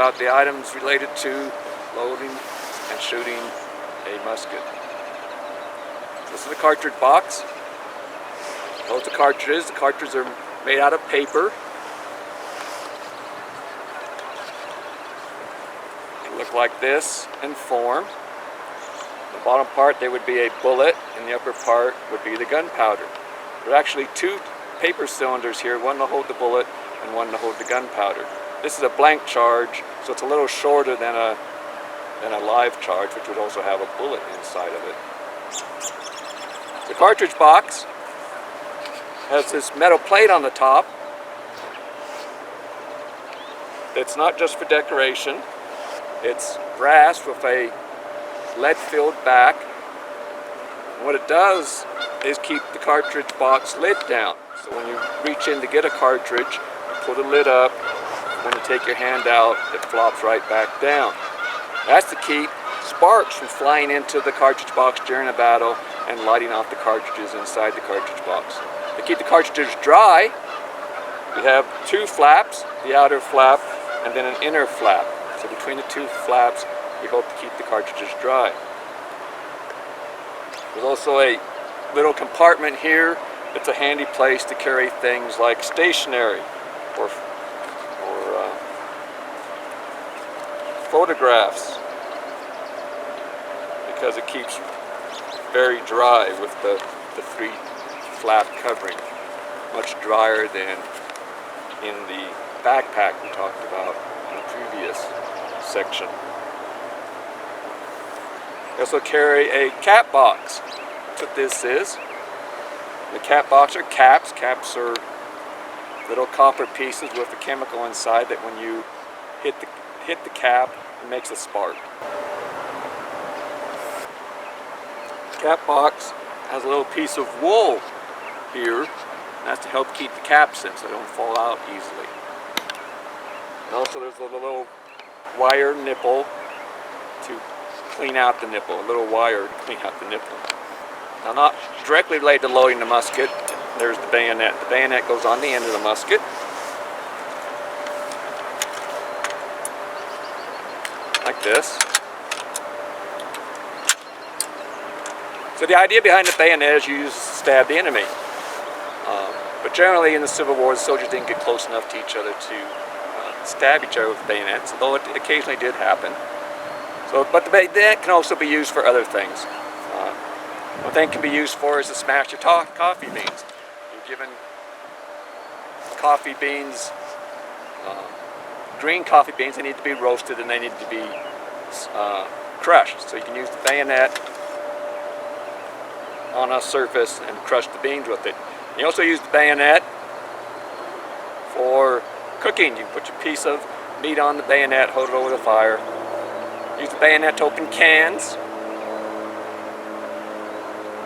about the items related to loading and shooting a musket. This is a cartridge box. Those are the cartridges. The cartridges are made out of paper. They look like this in form. The bottom part there would be a bullet, and the upper part would be the gunpowder. There are actually two paper cylinders here, one to hold the bullet and one to hold the gunpowder. This is a blank charge, so it's a little shorter than a live charge, which would also have a bullet inside of it. The cartridge box has this metal plate on the top. It's not just for decoration. It's brass with a lead-filled back. And what it does is keep the cartridge box lid down. So when you reach in to get a cartridge, you pull the lid up. When you take your hand out, it flops right back down. That's to keep sparks from flying into the cartridge box during a battle and lighting off the cartridges inside the cartridge box. To keep the cartridges dry, we have two flaps, the outer flap and then an inner flap. So between the two flaps, we hope to keep the cartridges dry. There's also a little compartment here. It's a handy place to carry things like stationery or photographs, because it keeps very dry with the three flap covering, much drier than in the backpack we talked about in the previous section. We also carry a cap box. That's what this is. The cap box are caps. Caps are little copper pieces with a chemical inside that when you hit the cap, it makes a spark. The cap box has a little piece of wool here, and that's to help keep the caps in so they don't fall out easily. And also there's a little wire nipple to clean out the nipple, a little wire to clean out the nipple. Now, not directly related to loading the musket, there's the bayonet. The bayonet goes on the end of the musket. Like this. So the idea behind the bayonet is you use to stab the enemy. But generally in the Civil War, the soldiers didn't get close enough to each other to stab each other with bayonets, although it occasionally did happen. But the bayonet can also be used for other things. One thing it can be used for is to smash your coffee beans. You're given coffee beans, green coffee beans, they need to be roasted and they need to be crushed. So you can use the bayonet on a surface and crush the beans with it. You also use the bayonet for cooking. You put your piece of meat on the bayonet, hold it over the fire. Use the bayonet to open cans.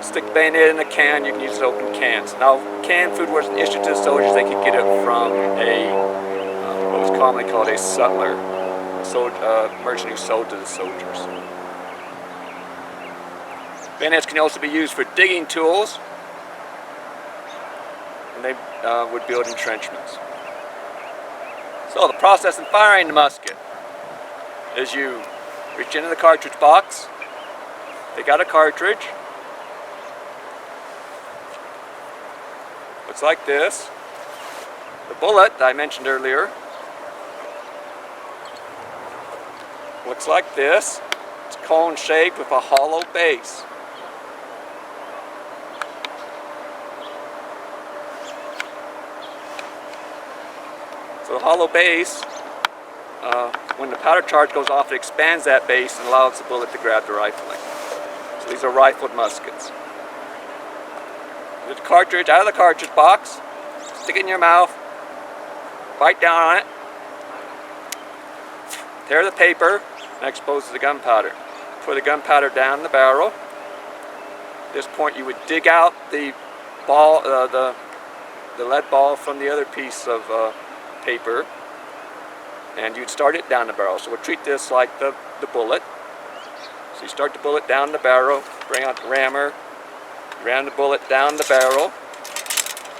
Stick the bayonet in a can, you can use it to open cans. Now, canned food was an issue to the soldiers. They could get it from what was commonly called a sutler, a merchant who sold to the soldiers. Bayonets can also be used for digging tools, and they would build entrenchments. So the process in firing the musket is you reach into the cartridge box, take out a cartridge. Looks like this. The bullet that I mentioned earlier looks like this. It's cone shaped with a hollow base. So the hollow base, when the powder charge goes off, it expands that base and allows the bullet to grab the rifling. So these are rifled muskets. Get the cartridge out of the cartridge box, stick it in your mouth, bite down on it, tear the paper, and expose the gunpowder. Pour the gunpowder down the barrel. At this point you would dig out the ball, the lead ball from the other piece of paper, and you'd start it down the barrel. So we'll treat this like the bullet. So you start the bullet down the barrel, bring out the rammer, ram the bullet down the barrel.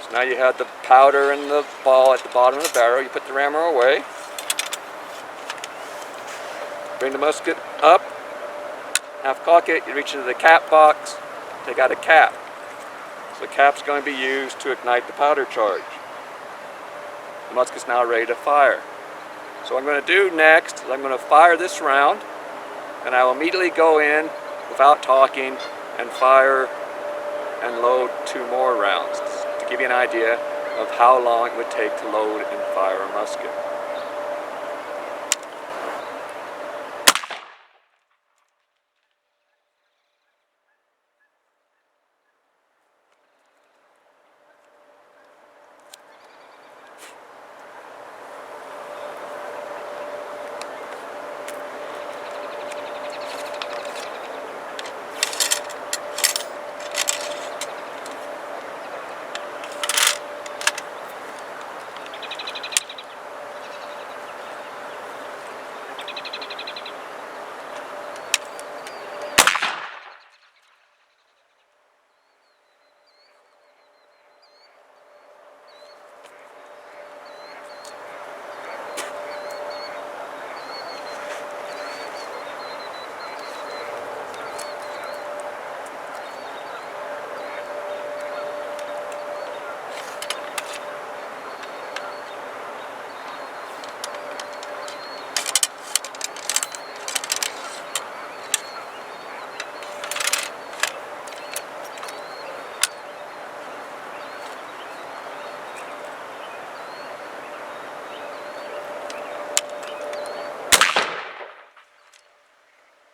So now you have the powder and the ball at the bottom of the barrel. You put the rammer away. Bring the musket up, half cock it, you reach into the cap box, take out a cap. So the cap's going to be used to ignite the powder charge. The musket's now ready to fire. So what I'm going to do next is I'm going to fire this round, and I will immediately go in without talking and fire and load 2 more rounds to give you an idea of how long it would take to load and fire a musket.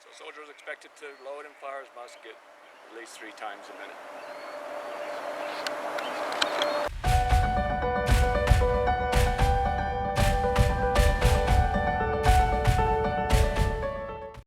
So a soldier is expected to load and fire his musket at least 3 times a minute.